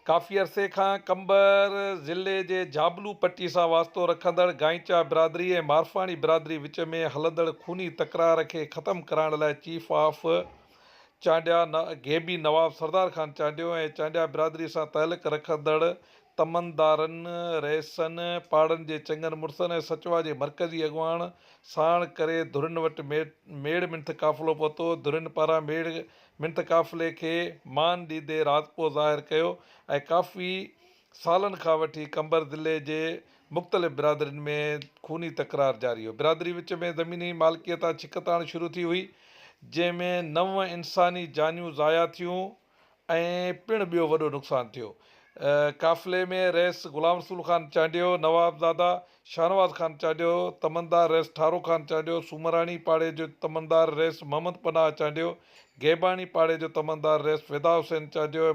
काफ़ी अरसे खां कंबर ज़िले जे झाबलू पट्टी सां वास्तो रखंदड़ गांईचा बिरादरी ऐं मारवाड़ी बिरादरी विच में हलंदड़ खूनी तकरार खे ख़तमु कराइण लाइ चीफ ऑफ चांडिया गेबी नवाब सरदार ख़ान चांडियो ऐं चांडिया बिरादरी सां तअल्लुक़ रखंदड़ तमनदारनि रईसनि पाड़नि जे चङनि मुड़िसनि ऐं सचवा जे मरकज़ी अॻुवाण साण करे धुरिन वटि मेड़ मिंथ काफ़िलो पहुतो। धुरिन पारां मेड़ मिंथ काफ़िले खे मान ॾींदे राज़पो ज़ाहिर कयो ऐं काफ़ी सालनि खां वठी कंबर ज़िले जे मुख़्तलिफ़ बिरादरियुनि में खूनी तकरार जारी हो। बिरादरी विच में ज़मीनी मालिकियत छिकताण शुरू थी हुई, जंहिंमें 9 इंसानी जानियूं ज़ाया थियूं ऐं पिणु ॿियो वॾो नुक़सानु थियो। काफ़िले में रईस ग़ुलाम रसूल ख़ान चांडियो, नवाबज़ादा शाहनवाज़ ख़ान चांडियो, तमनदार रईस ठारो ख़ान चांडियो, सूमरानी पाड़े जो तमनदार रईस मोहम्मद पनाह चांडियो, गेबानी पाड़े जो तमनदार रईस फिदा हुसैन चांडियो,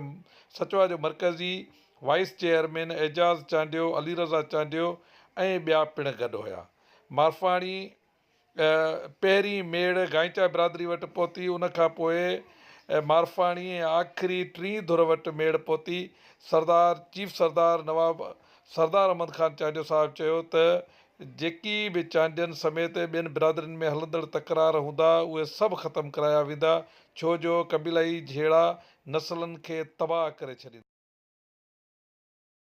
सचवा जो मरकज़ी वाइस चेयरमैन एजाज़ चांडियो, अली रज़ा चांडियो ऐं ॿिया पिणु गॾु हुया। मारवाड़ी पहिरीं मेड़ गांईचा बिरादरी वटि पहुती, उनखां पोइ मारवाड़ी ऐं आख़िरी टीं धुर वटि मेड़ पहुती। चीफ सरदार नवाब सरदार अहमद ख़ान चांडियो साहिबु चयो त जेकी बि चांडियनि समेत ॿियनि बिरादरियुनि में हलंदड़ तकरार हूंदा उहे सभु ख़तमु कराया वेंदा, छो जो क़बीलाई झेड़ा नसलनि खे तबाह करे छॾींदा।